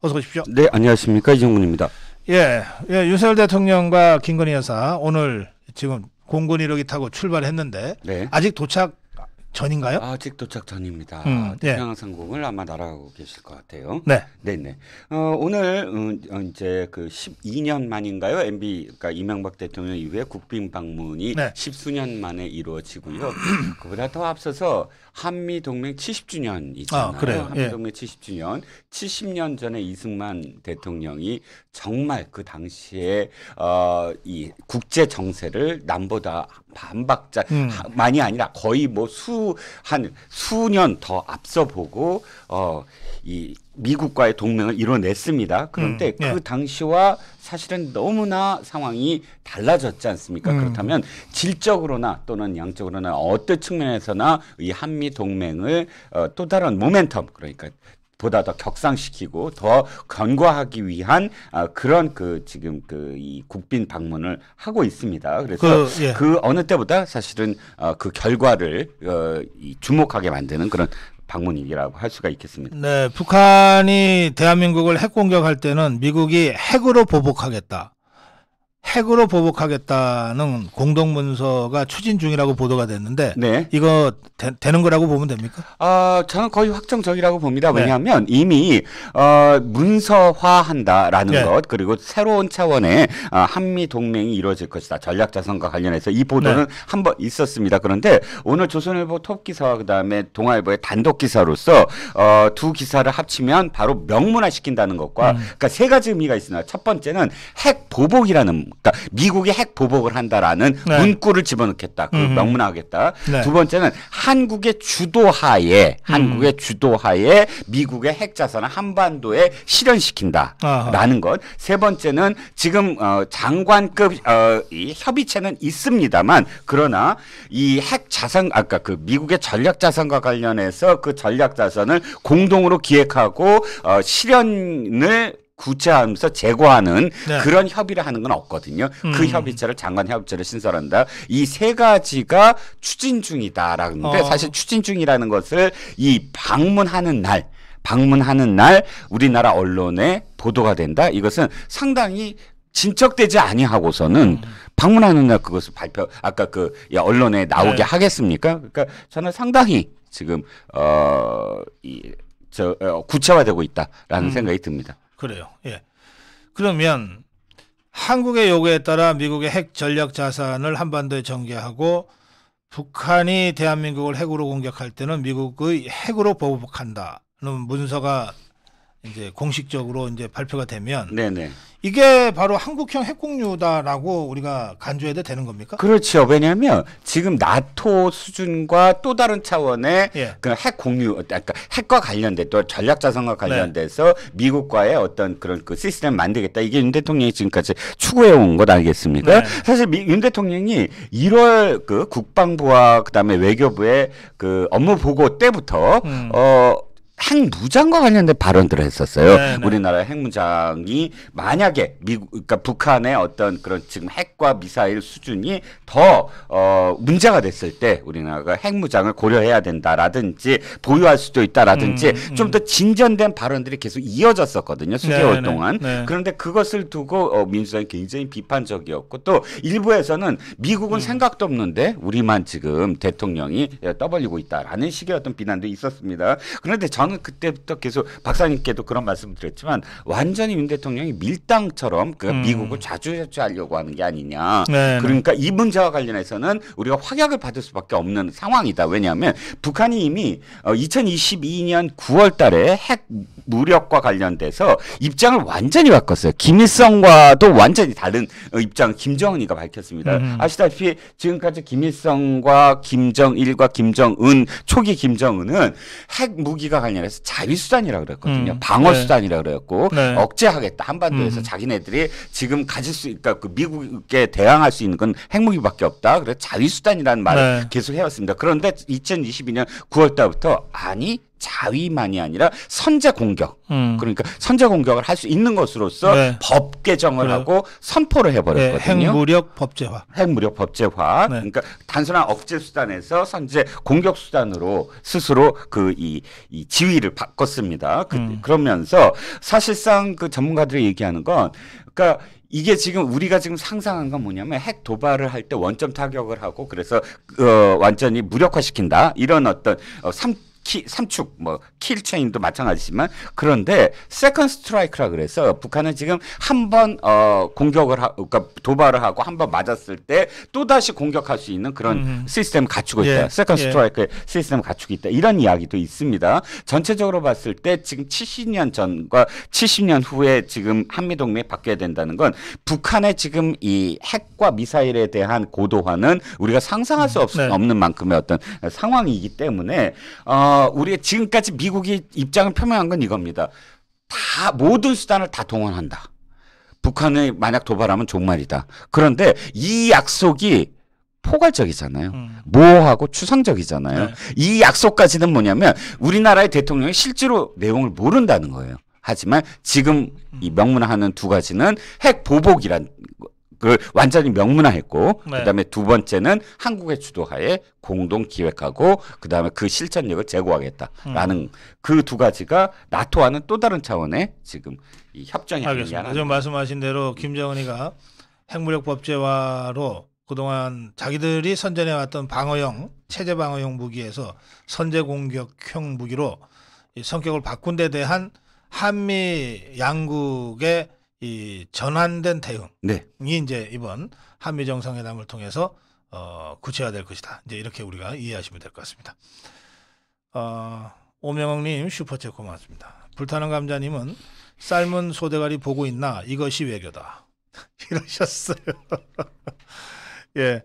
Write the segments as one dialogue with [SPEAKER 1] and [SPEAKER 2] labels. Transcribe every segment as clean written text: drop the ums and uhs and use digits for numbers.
[SPEAKER 1] 어서 오십시오.
[SPEAKER 2] 네, 안녕하십니까, 이정훈입니다.
[SPEAKER 1] 예, 윤석열 대통령과 김건희 여사 오늘 지금 공군 1호기 타고 출발했는데
[SPEAKER 2] 네.
[SPEAKER 1] 아직 도착 전인가요?
[SPEAKER 2] 아직 도착 전입니다.
[SPEAKER 1] 예.
[SPEAKER 2] 태평양상공을 아마 날아가고 계실 것 같아요.
[SPEAKER 1] 네.
[SPEAKER 2] 네네. 오늘 이제 그 12년 만인가요? MB, 그러니까 이명박 대통령 이후에 국빈 방문이
[SPEAKER 1] 네.
[SPEAKER 2] 10수년 만에 이루어지고요. 그보다 더 앞서서 한미 동맹 70주년이잖아요.
[SPEAKER 1] 그래요.
[SPEAKER 2] 한미
[SPEAKER 1] 예.
[SPEAKER 2] 동맹 70주년. 70년 전에 이승만 대통령이 정말 그 당시에 이 국제 정세를 남보다 반박자 많이 아니라 거의 뭐 한 수년 더 앞서 보고 이 미국과의 동맹을 이뤄냈습니다. 그런데
[SPEAKER 1] 예.
[SPEAKER 2] 그 당시와 사실은 너무나 상황이 달라졌지 않습니까? 그렇다면 질적으로나 또는 양적으로나 어떤 측면에서나 이 한미 동맹을 또 다른 모멘텀, 그러니까 보다 더 격상시키고 더 견고하기 위한 그런 지금 이 국빈 방문을 하고 있습니다. 그래서
[SPEAKER 1] 예.
[SPEAKER 2] 그 어느 때보다 사실은 그 결과를 주목하게 만드는 그런 방문이라고 할 수가 있겠습니다.
[SPEAKER 1] 네, 북한이 대한민국을 핵 공격할 때는 미국이 핵으로 보복하겠다. 핵으로 보복하겠다는 공동문서가 추진 중이라고 보도가 됐는데
[SPEAKER 2] 네.
[SPEAKER 1] 이거 되는 거라고 보면 됩니까?
[SPEAKER 2] 저는 거의 확정적이라고 봅니다.
[SPEAKER 1] 네.
[SPEAKER 2] 왜냐하면 이미 문서화한다라는
[SPEAKER 1] 네.
[SPEAKER 2] 것, 그리고 새로운 차원의 한미 동맹이 이루어질 것이다. 전략자산과 관련해서 이 보도는
[SPEAKER 1] 네.
[SPEAKER 2] 한번 있었습니다. 그런데 오늘 조선일보 톱 기사와 그다음에 동아일보의 단독 기사로서 두 기사를 합치면 바로 명문화 시킨다는 것과 그러니까 세 가지 의미가 있습니다. 첫 번째는 핵 보복이라는, 그러니까 미국이 핵 보복을 한다라는
[SPEAKER 1] 네.
[SPEAKER 2] 문구를 집어넣겠다. 그 명문화하겠다.
[SPEAKER 1] 네.
[SPEAKER 2] 두 번째는 한국의 주도하에 미국의 핵 자산을 한반도에 실현시킨다라는 것. 세 번째는 지금 장관급 이 협의체는 있습니다만, 그러나 이 핵 자산, 아까 그 미국의 전략 자산과 관련해서 그 전략 자산을 공동으로 기획하고 실현을 구체화하면서 제고하는
[SPEAKER 1] 네.
[SPEAKER 2] 그런 협의를 하는 건 없거든요. 그 협의체를 장관 협의체를 신설한다. 이 세 가지가 추진 중이다라는데 사실 추진 중이라는 것을 이 방문하는 날 우리나라 언론에 보도가 된다. 이것은 상당히 진척되지 아니하고서는 방문하는 날 그것을 아까 언론에 나오게
[SPEAKER 1] 네.
[SPEAKER 2] 하겠습니까? 그러니까 저는 상당히 지금 구체화되고 있다라는 생각이 듭니다.
[SPEAKER 1] 그래요. 예. 그러면 한국의 요구에 따라 미국의 핵 전략 자산을 한반도에 전개하고 북한이 대한민국을 핵으로 공격할 때는 미국의 핵으로 보복한다는 문서가 이제 공식적으로 이제 발표가 되면
[SPEAKER 2] 네네.
[SPEAKER 1] 이게 바로 한국형 핵공유다라고 우리가 간주해도 되는 겁니까?
[SPEAKER 2] 그렇죠. 왜냐하면 지금 나토 수준과 또 다른 차원의
[SPEAKER 1] 예.
[SPEAKER 2] 그 핵 공유, 그러니까 핵과 관련된 또 전략 자산과 관련돼서 미국과의 어떤 그런 그 시스템을 만들겠다. 이게 윤 대통령이 지금까지 추구해 온 것 아니겠습니까?
[SPEAKER 1] 네.
[SPEAKER 2] 사실 윤 대통령이 1월 그 국방부와 그다음에 외교부의 그 업무 보고 때부터 핵무장과 관련된 발언들을 했었어요.
[SPEAKER 1] 네네.
[SPEAKER 2] 우리나라 핵무장이 만약에 그러니까 북한의 어떤 그런 지금 핵과 미사일 수준이 더 문제가 됐을 때 우리나라가 핵무장을 고려해야 된다라든지 보유할 수도 있다라든지 좀 더 진전된 발언들이 계속 이어졌었거든요. 수개월
[SPEAKER 1] 네네.
[SPEAKER 2] 동안.
[SPEAKER 1] 네.
[SPEAKER 2] 그런데 그것을 두고 민주당이 굉장히 비판적이었고, 또 일부에서는 미국은 생각도 없는데 우리만 지금 대통령이 떠벌리고 있다라는 식의 어떤 비난도 있었습니다. 그런데 저는 그때부터 계속 박사님께도 그런 말씀을 드렸지만 완전히 윤 대통령이 밀당처럼 미국을 좌지우지하려고 하는 게 아니냐.
[SPEAKER 1] 네.
[SPEAKER 2] 그러니까 이 문제와 관련해서는 우리가 확약을 받을 수밖에 없는 상황이다. 왜냐하면 북한이 이미 2022년 9월 달에 핵 무력과 관련돼서 입장을 완전히 바꿨어요. 김일성과도 완전히 다른 입장 김정은이가 밝혔습니다. 아시다시피 지금까지 김일성과 김정일과 김정은, 초기 김정은은 핵 무기가 관련해서 자위수단이라고 그랬거든요. 방어수단이라고 그랬고
[SPEAKER 1] 네.
[SPEAKER 2] 억제하겠다. 한반도에서 자기네들이 지금 가질 수, 그러니까 그 미국에 대항할 수 있는 건 핵무기밖에 없다. 그래서 자위수단이라는 말을
[SPEAKER 1] 네.
[SPEAKER 2] 계속 해왔습니다. 그런데 2022년 9월 달부터 아니 자위만이 아니라 선제 공격. 그러니까 선제 공격을 할 수 있는 것으로서
[SPEAKER 1] 네.
[SPEAKER 2] 법 개정을
[SPEAKER 1] 그래요.
[SPEAKER 2] 하고 선포를 해버렸거든요.
[SPEAKER 1] 네, 핵무력 법제화.
[SPEAKER 2] 핵무력 법제화.
[SPEAKER 1] 네.
[SPEAKER 2] 그러니까 단순한 억제 수단에서 선제 공격 수단으로 스스로 이 지위를 바꿨습니다. 그러면서 사실상 그 전문가들이 얘기하는 건 그러니까 이게 지금 우리가 지금 상상한 건 뭐냐면 핵 도발을 할 때 원점 타격을 하고 그래서 완전히 무력화시킨다 이런 어떤 삼축 뭐 킬체인도 마찬가지지만 그런데 세컨드 스트라이크라 그래서 북한은 지금 한 번 그러니까 도발을 하고 한 번 맞았을 때 또 다시 공격할 수 있는 그런 시스템을 갖추고 있다.
[SPEAKER 1] 예.
[SPEAKER 2] 세컨드 스트라이크 시스템을 갖추고 있다. 이런 이야기도 있습니다. 전체적으로 봤을 때 지금 70년 전과 70년 후에 지금 한미 동맹이 바뀌어야 된다는 건 북한의 지금 이 핵과 미사일에 대한 고도화는 우리가 상상할 수
[SPEAKER 1] 네.
[SPEAKER 2] 없는 만큼의 어떤 상황이기 때문에 우리가 지금까지 미국이 입장을 표명한 건 이겁니다. 다 모든 수단을 다 동원한다. 북한이 만약 도발하면 종말이다. 그런데 이 약속이 포괄적이잖아요. 모호하고 추상적이잖아요.
[SPEAKER 1] 네.
[SPEAKER 2] 이 약속까지는 뭐냐면 우리나라의 대통령이 실제로 내용을 모른다는 거예요. 하지만 지금 이 명문화하는 두 가지는 핵 보복이란 그 완전히 명문화했고
[SPEAKER 1] 네.
[SPEAKER 2] 그다음에 두 번째는 한국의 주도하에 공동 기획하고 그다음에 그 실천력을 제고하겠다라는 그 두 가지가 나토와는 또 다른 차원의 지금 이 협정이
[SPEAKER 1] 알겠습니다. 지금 말씀하신 대로 김정은이가 핵무력 법제화로 그동안 자기들이 선전해왔던 방어형 체제 방어형 무기에서 선제 공격형 무기로 이 성격을 바꾼 데 대한 한미 양국의 이 전환된 대응이
[SPEAKER 2] 네.
[SPEAKER 1] 이제 이번 한미 정상회담을 통해서 구체화될 것이다. 이제 이렇게 우리가 이해하시면 될 것 같습니다. 오명옥님 슈퍼챗 고맙습니다. 불타는 감자님은 삶은 소대가리 보고 있나 이것이 외교다 이러셨어요. 예,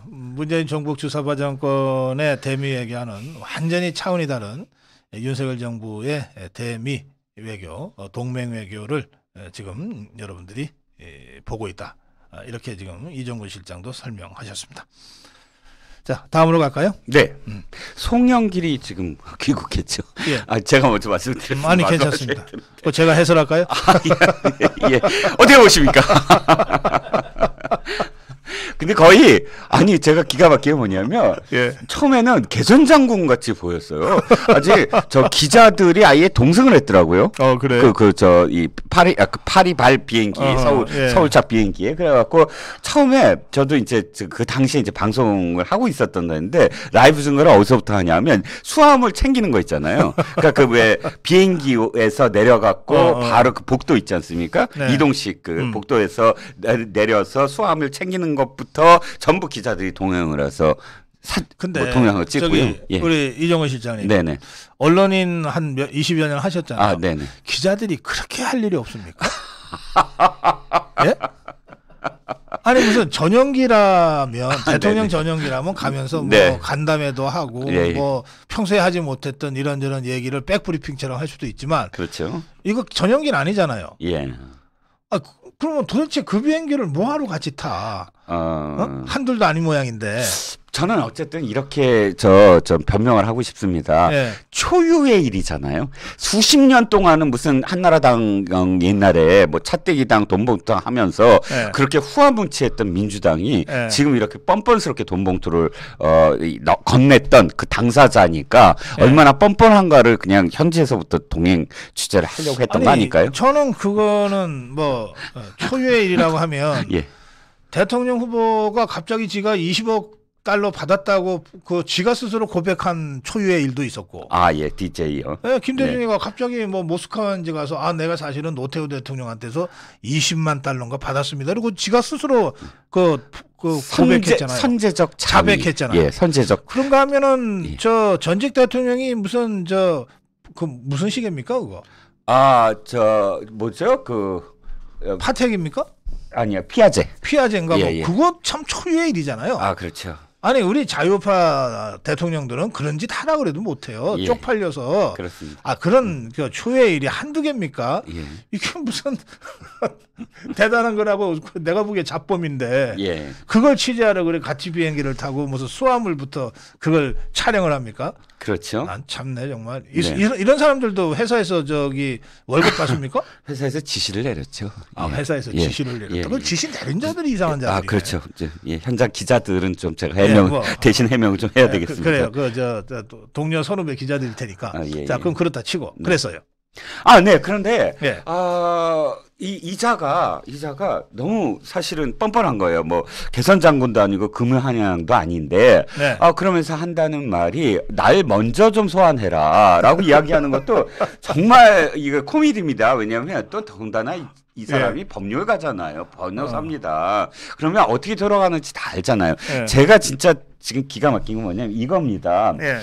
[SPEAKER 1] 문재인 정부 주사파 정권의 대미 외교와는 완전히 차원이 다른 윤석열 정부의 대미 외교, 동맹 외교를 지금 여러분들이 보고 있다. 이렇게 지금 이정근 실장도 설명하셨습니다. 자, 다음으로 갈까요?
[SPEAKER 2] 네. 송영길이 지금 귀국했죠.
[SPEAKER 1] 예.
[SPEAKER 2] 제가 먼저 말씀드렸습니다.
[SPEAKER 1] 많이 괜찮습니다. 제가 해설할까요?
[SPEAKER 2] 예. 어떻게 보십니까? 근데 거의 아니 제가 기가 막히게 뭐냐면
[SPEAKER 1] 예.
[SPEAKER 2] 처음에는 개전 장군 같이 보였어요. 아직 저 기자들이 아예 동승을 했더라고요.
[SPEAKER 1] 그래요?
[SPEAKER 2] 이 파리발 비행기 서울차 비행기에 그래갖고 처음에 저도 이제 그 당시에 이제 방송을 하고 있었던 건데 라이브 중계를 어디서부터 하냐면 수화물 챙기는 거 있잖아요. 그러니까 그 왜 비행기에서 내려갖고 바로 그 복도 있지 않습니까?
[SPEAKER 1] 네.
[SPEAKER 2] 이동식 그 복도에서 내려서 수화물 챙기는 것부터 전부 기자들이 동행을 해서
[SPEAKER 1] 근데
[SPEAKER 2] 동영상을 찍고요. 예.
[SPEAKER 1] 우리 이정근 실장님,
[SPEAKER 2] 네네.
[SPEAKER 1] 언론인 한 20여 년 하셨잖아요.
[SPEAKER 2] 네네.
[SPEAKER 1] 기자들이 그렇게 할 일이 없습니까? 예? 아니 무슨 전용기라면 대통령
[SPEAKER 2] 네네.
[SPEAKER 1] 전용기라면 가면서 뭐
[SPEAKER 2] 네. 간담회도
[SPEAKER 1] 하고
[SPEAKER 2] 예.
[SPEAKER 1] 뭐 평소에 하지 못했던 이런저런 얘기를 백브리핑처럼 할 수도 있지만
[SPEAKER 2] 그렇죠.
[SPEAKER 1] 이거 전용기는 아니잖아요.
[SPEAKER 2] 예.
[SPEAKER 1] 그러면 도대체 그 비행기를 뭐하러 같이 타? 한둘도 아닌 모양인데.
[SPEAKER 2] 저는 어쨌든 이렇게 좀 변명을 하고 싶습니다.
[SPEAKER 1] 예.
[SPEAKER 2] 초유의 일이잖아요. 수십 년 동안은 무슨 한나라당 옛날에 뭐 차떼기당 돈봉투 하면서
[SPEAKER 1] 예.
[SPEAKER 2] 그렇게 후화문치했던 민주당이
[SPEAKER 1] 예.
[SPEAKER 2] 지금 이렇게 뻔뻔스럽게 돈봉투를 건넸던 그 당사자니까
[SPEAKER 1] 예.
[SPEAKER 2] 얼마나 뻔뻔한가를 그냥 현지에서부터 동행 취재를 하려고 했던 거 아닐까요?
[SPEAKER 1] 저는 그거는 뭐 초유의 일이라고 하면
[SPEAKER 2] 예.
[SPEAKER 1] 대통령 후보가 갑자기 지가 20억 달러 받았다고 그 지가 스스로 고백한 초유의 일도 있었고.
[SPEAKER 2] 예, DJ요.
[SPEAKER 1] 네, 김대중이가 갑자기 뭐 모스크바인지 가서 내가 사실은 노태우 대통령한테서 20만 달러인가 받았습니다. 그리고 지가 스스로 그 고백했잖아요.
[SPEAKER 2] 선제적
[SPEAKER 1] 자백했잖아요.
[SPEAKER 2] 예, 선제적.
[SPEAKER 1] 그런가 하면은
[SPEAKER 2] 예.
[SPEAKER 1] 저 전직 대통령이 무슨 무슨 시계입니까 그거?
[SPEAKER 2] 뭐죠?
[SPEAKER 1] 파텍입니까?
[SPEAKER 2] 아니요, 피아제인가
[SPEAKER 1] 뭐
[SPEAKER 2] 예.
[SPEAKER 1] 그거 참 초유의 일이잖아요.
[SPEAKER 2] 그렇죠.
[SPEAKER 1] 아니 우리 자유파 대통령들은 그런 짓 하라 그래도 못해요.
[SPEAKER 2] 예.
[SPEAKER 1] 쪽팔려서.
[SPEAKER 2] 그렇습니다.
[SPEAKER 1] 그런 그 초유의 일이 한두 개입니까?
[SPEAKER 2] 예.
[SPEAKER 1] 이게 무슨 대단한 거라고 내가 보기에 잡범인데
[SPEAKER 2] 예.
[SPEAKER 1] 그걸 취재하러 그래 같이 비행기를 타고 무슨 수화물부터 그걸 촬영을 합니까?
[SPEAKER 2] 그렇죠.
[SPEAKER 1] 난 참네 정말.
[SPEAKER 2] 네.
[SPEAKER 1] 이런 사람들도 회사에서 저기 월급 받습니까?
[SPEAKER 2] 회사에서 지시를 내렸죠.
[SPEAKER 1] 아,
[SPEAKER 2] 예.
[SPEAKER 1] 회사에서
[SPEAKER 2] 예.
[SPEAKER 1] 지시를 내렸다.
[SPEAKER 2] 예.
[SPEAKER 1] 그 지시 내린 자들이 이상한 자들이.
[SPEAKER 2] 아, 그렇죠. 이제 예, 현장 기자들은 좀 제가
[SPEAKER 1] 예,
[SPEAKER 2] 해명
[SPEAKER 1] 뭐.
[SPEAKER 2] 대신 해명을 좀 해야 되겠습니다.
[SPEAKER 1] 그래요. 저 동료 선후배 기자들일 테니까.
[SPEAKER 2] 아, 예,
[SPEAKER 1] 자,
[SPEAKER 2] 예.
[SPEAKER 1] 그럼 그렇다 치고.
[SPEAKER 2] 네.
[SPEAKER 1] 그랬어요.
[SPEAKER 2] 아, 네. 그런데
[SPEAKER 1] 예.
[SPEAKER 2] 이 이자가 너무 사실은 뻔뻔한 거예요. 뭐 개선 장군도 아니고 금은한양도 아닌데
[SPEAKER 1] 네.
[SPEAKER 2] 그러면서 한다는 말이 날 먼저 좀 소환해라라고 이야기하는 것도 정말 이거 코미디입니다. 왜냐하면 또 더군다나 이 사람이
[SPEAKER 1] 예.
[SPEAKER 2] 법률가잖아요. 변호사입니다. 그러면 어떻게 돌아가는지 다 알잖아요.
[SPEAKER 1] 예.
[SPEAKER 2] 제가 진짜 지금 기가 막힌 건 뭐냐면 이겁니다.
[SPEAKER 1] 예.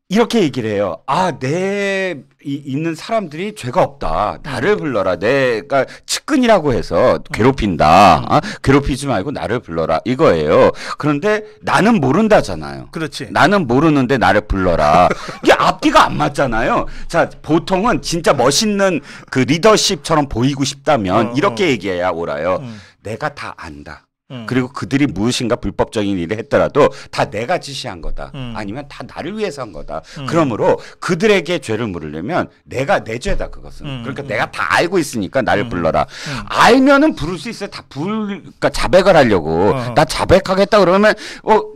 [SPEAKER 2] 이렇게 얘기를 해요. 내 있는 사람들이 죄가 없다. 나를 불러라. 내가 측근이라고 해서 괴롭힌다. 괴롭히지 말고 나를 불러라. 이거예요. 그런데 나는 모른다잖아요.
[SPEAKER 1] 그렇지.
[SPEAKER 2] 나는 모르는데 나를 불러라. 이게 앞뒤가 안 맞잖아요. 자, 보통은 진짜 멋있는 그 리더십처럼 보이고 싶다면 이렇게 얘기해야 옳아요. 내가 다 안다. 그리고 그들이 무엇인가 불법적인 일을 했더라도 다 내가 지시한 거다. 아니면 다 나를 위해서 한 거다. 그러므로 그들에게 죄를 물으려면 내가 내 죄다 그것은. 그러니까 내가 다 알고 있으니까 나를 불러라. 알면은 부를 수 있어요. 그러니까 자백을 하려고. 나 자백하겠다 그러면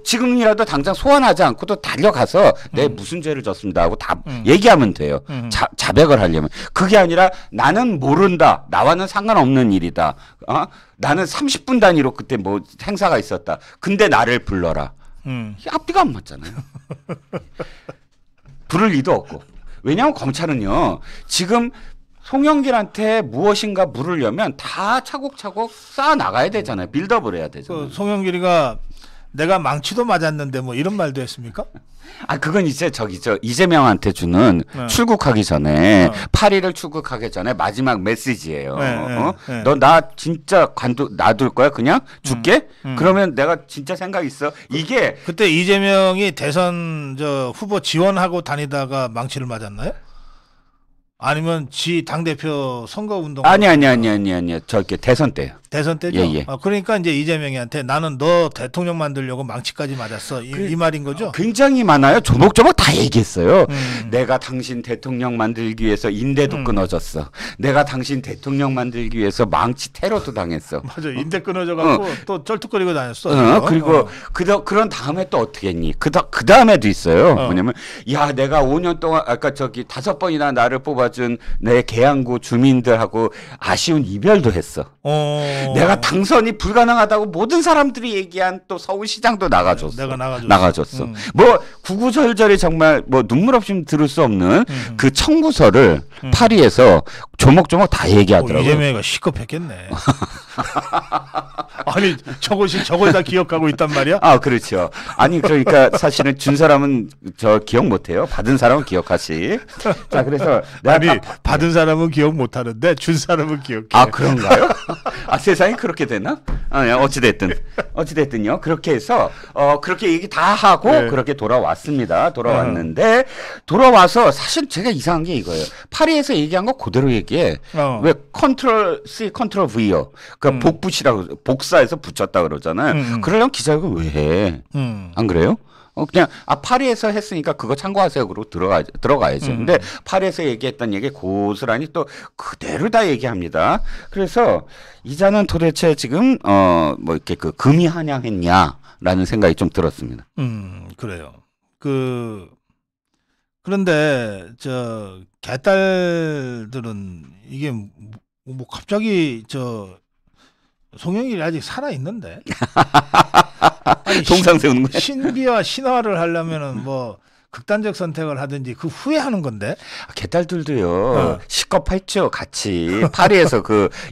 [SPEAKER 2] 지금이라도 당장 소환하지 않고도 달려가서 내 무슨 죄를 졌습니다 하고 다 얘기하면 돼요. 자백을 하려면. 그게 아니라 나는 모른다. 나와는 상관없는 일이다. 나는 30분 단위로 그때 뭐 행사가 있었다. 근데 나를 불러라. 이게 앞뒤가 안 맞잖아요. 부를 리도 없고. 왜냐하면 검찰은요. 지금 송영길한테 무엇인가 물으려면 다 차곡차곡 쌓아 나가야 되잖아요. 빌드업을 해야 되잖아요.
[SPEAKER 1] 그 송영길이가 내가 망치도 맞았는데 뭐 이런 말도 했습니까?
[SPEAKER 2] 그건 이제 이재명한테 주는 출국하기 전에 8일을 출국하기 전에 마지막 메시지예요. 너 나 진짜 놔둘 거야? 그냥 줄게? 그러면 내가 진짜 생각 있어. 이게
[SPEAKER 1] 그때 이재명이 대선 후보 지원하고 다니다가 망치를 맞았나요? 아니면 지 당대표 선거운동?
[SPEAKER 2] 아니. 저기 대선 때요.
[SPEAKER 1] 대선 때죠?
[SPEAKER 2] 예.
[SPEAKER 1] 그러니까 이제 이재명이한테 나는 너 대통령 만들려고 망치까지 맞았어. 이 말인 거죠?
[SPEAKER 2] 굉장히 많아요. 조목조목 다 얘기했어요. 내가 당신 대통령 만들기 위해서 인대도 끊어졌어. 내가 당신 대통령 만들기 위해서 망치 테러도 당했어.
[SPEAKER 1] 맞아. 인대 끊어져갖고 또 쩔뚝거리고 다녔어.
[SPEAKER 2] 그리고 그런 다음에 또 어떻게 했니? 그 다음에도 있어요. 뭐냐면 내가 5년 동안 아까 5번이나 나를 뽑아준 내 계양구 주민들하고 아쉬운 이별도 했어. 내가 당선이 불가능하다고 모든 사람들이 얘기한 또 서울시장도 나가줬어.
[SPEAKER 1] 내가
[SPEAKER 2] 나가줬어. 뭐 구구절절히 정말 뭐 눈물 없이 들을 수 없는 그 청구서를 파리에서 조목조목 다 얘기하더라고요.
[SPEAKER 1] 이재명이가 시급했겠네. 아니 저걸 다 기억하고 있단 말이야?
[SPEAKER 2] 그렇죠. 아니 그러니까 사실은 준 사람은 기억 못해요. 받은 사람은 기억하지. 자 그래서
[SPEAKER 1] 내가 받은 사람은 기억 못하는데 준 사람은 기억해.
[SPEAKER 2] 그런가요? 세상이 그렇게 되나? 어찌됐든요. 그렇게 해서 그렇게 얘기 다 하고 그렇게 돌아왔습니다. 돌아왔는데 돌아와서 사실 제가 이상한 게 이거예요. 파리에서 얘기한 거 그대로 얘기해. 왜 컨트롤 C 컨트롤 V요. 그러니까 복붙이라고 복사해서 붙였다 그러잖아요. 그러려면 기자회견 왜 해? 안 그래요? 그냥 파리에서 했으니까 그거 참고하세요. 그러고 들어가야죠. 근데 파리에서 얘기했던 얘기 고스란히 또 그대로 다 얘기합니다. 그래서 이자는 도대체 지금 뭐 이렇게 금이 한양했냐라는 생각이 좀 들었습니다.
[SPEAKER 1] 그래요. 그런데 개딸들은 이게 뭐 갑자기 송영길이 아직 살아 있는데.
[SPEAKER 2] 동상 세우는 거야.
[SPEAKER 1] 신비와 신화를 하려면은 뭐 극단적 선택을 하든지 그 후에 하는 건데.
[SPEAKER 2] 개딸들도요. 시겁했죠. 같이 파리에서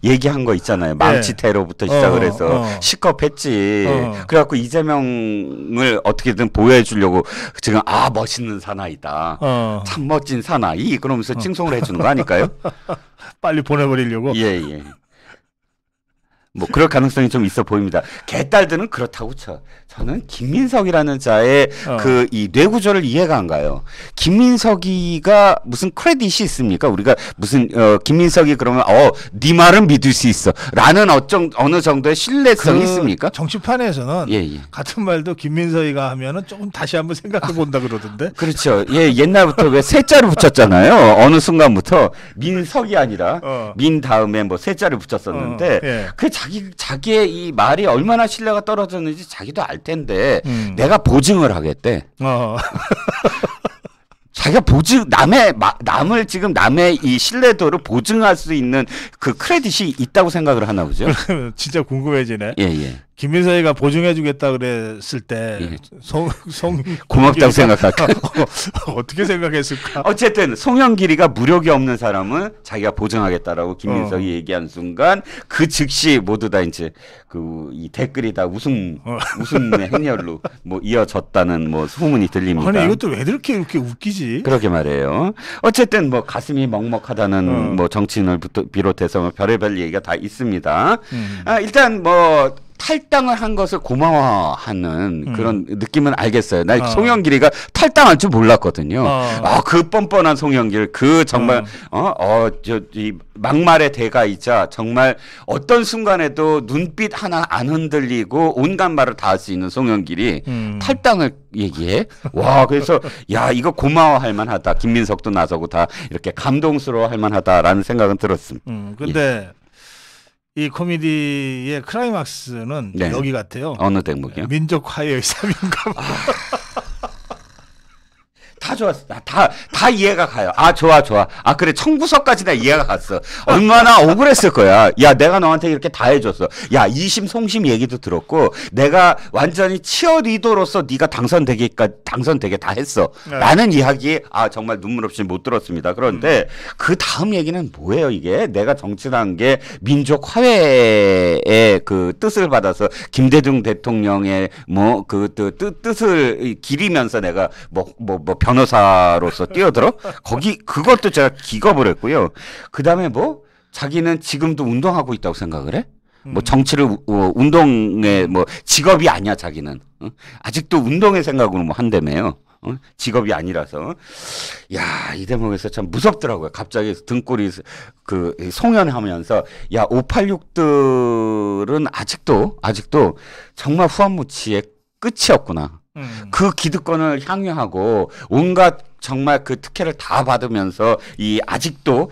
[SPEAKER 2] 얘기한 거 있잖아요. 망치 테러부터 시작을 해서 시겁했지. 그래갖고 이재명을 어떻게든 보호해 주려고 지금 멋있는 사나이다. 참 멋진 사나이 그러면서 칭송을 해주는 거 아닐까요?
[SPEAKER 1] 빨리 보내버리려고.
[SPEAKER 2] 예. 뭐 그럴 가능성이 좀 있어 보입니다. 개딸들은 그렇다고 쳐. 저는 김민석이라는 자의 그 이 뇌구조를 이해가 안 가요. 김민석이가 무슨 크레딧이 있습니까? 우리가 무슨 김민석이 그러면 네 말은 믿을 수 있어라는 어느 정도의 신뢰성이 있습니까?
[SPEAKER 1] 정치판에서는
[SPEAKER 2] 예.
[SPEAKER 1] 같은 말도 김민석이가 하면은 조금 다시 한번 생각해 본다 그러던데.
[SPEAKER 2] 그렇죠. 예, 옛날부터 왜 세자를 붙였잖아요. 어느 순간부터 민석이 아니라 민 다음에 뭐 세자를 붙였었는데
[SPEAKER 1] 예.
[SPEAKER 2] 그 자기의 이 말이 얼마나 신뢰가 떨어졌는지 자기도 알 텐데 내가 보증을 하겠대. 자기가 남을 지금 남의 이 신뢰도를 보증할 수 있는 그 크레딧이 있다고 생각을 하나 보죠.
[SPEAKER 1] 진짜 궁금해지네.
[SPEAKER 2] 예.
[SPEAKER 1] 김민석이가 보증해주겠다 그랬을 때
[SPEAKER 2] 예.
[SPEAKER 1] 고맙다고
[SPEAKER 2] 생각할까?
[SPEAKER 1] 어떻게 생각했을까?
[SPEAKER 2] 어쨌든 송영길이가 무력이 없는 사람은 자기가 보증하겠다라고 김민석이 얘기한 순간 그 즉시 모두 다 이제 그 이 댓글이 다 웃음의 행렬로 뭐 이어졌다는 뭐 소문이 들립니다.
[SPEAKER 1] 아니 이것도 왜 이렇게 웃기지?
[SPEAKER 2] 그러게 말이에요. 어쨌든 뭐 가슴이 먹먹하다는 뭐 정치인을 비롯해서 뭐 별의별 얘기가 다 있습니다. 일단 뭐 탈당을 한 것을 고마워하는 그런 느낌은 알겠어요. 나 송영길이가 탈당할 줄 몰랐거든요. 그 뻔뻔한 송영길, 그 정말 이 막말의 대가이자 정말 어떤 순간에도 눈빛 하나 안 흔들리고 온갖 말을 다 할 수 있는 송영길이 탈당을 얘기해. 와, 그래서 야 이거 고마워할 만하다. 김민석도 나서고 다 이렇게 감동스러워할 만하다라는 생각은 들었습니다.
[SPEAKER 1] 근데 이 코미디의 클라이막스는
[SPEAKER 2] 네.
[SPEAKER 1] 여기 같아요.
[SPEAKER 2] 어느 대목이요?
[SPEAKER 1] 민족 화해의 3인가.
[SPEAKER 2] 다 좋았어. 다 이해가 가요. 좋아. 그래. 청구서까지 다 이해가 갔어. 얼마나 억울했을 거야. 야, 내가 너한테 이렇게 다 해줬어. 야, 이심 송심 얘기도 들었고, 내가 완전히 치어리더로서 네가 당선되게 다 했어.
[SPEAKER 1] 네.
[SPEAKER 2] 라는 이야기, 정말 눈물 없이 못 들었습니다. 그런데 그 다음 얘기는 뭐예요, 이게? 내가 정치란 게 민족 화해의 그 뜻을 받아서 김대중 대통령의 뭐 그 뜻을 기리면서 내가 변호사로서 뛰어들어? 그것도 제가 기겁을 했고요. 그 다음에 자기는 지금도 운동하고 있다고 생각을 해? 정치를, 운동의 직업이 아니야, 자기는. 아직도 운동의 생각으로 한다며요. 직업이 아니라서. 야, 이 대목에서 참 무섭더라고요. 갑자기 등골이 송연하면서, 586들은 아직도 정말 후한무치의 끝이었구나. 그 기득권을 향유하고 온갖 정말 그 특혜를 다 받으면서 아직도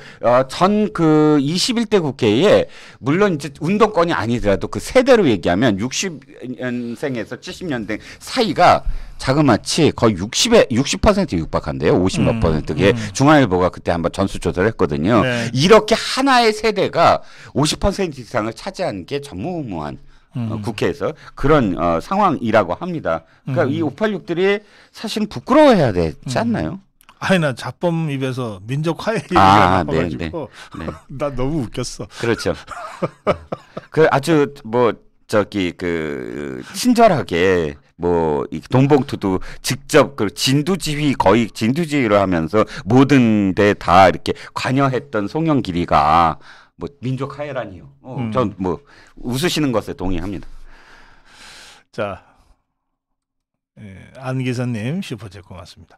[SPEAKER 2] 전 그 21대 국회에 물론 이제 운동권이 아니더라도 그 세대로 얘기하면 60년생에서 70년대 사이가 자그마치 거의 60% 육박한대요. 50몇 %게 중앙일보가 그때 한번 전수조사를 했거든요. 네. 이렇게 하나의 세대가 50% 이상을 차지한 게 전무후무한 국회에서 그런 상황이라고 합니다. 그러니까 이 586들이 사실은 부끄러워해야 되지 않나요?
[SPEAKER 1] 나 잡범 입에서 민족 화해 얘기가 나와가지고
[SPEAKER 2] 네.
[SPEAKER 1] 나 너무 웃겼어.
[SPEAKER 2] 그렇죠. 그 아주 친절하게 이 돈봉투도 직접 거의 진두지휘를 하면서 모든 데 다 이렇게 관여했던 송영길이가 민족 화해라니요. 전 웃으시는 것에 동의합니다.
[SPEAKER 1] 자, 안 기사님 슈퍼챗 고맙습니다.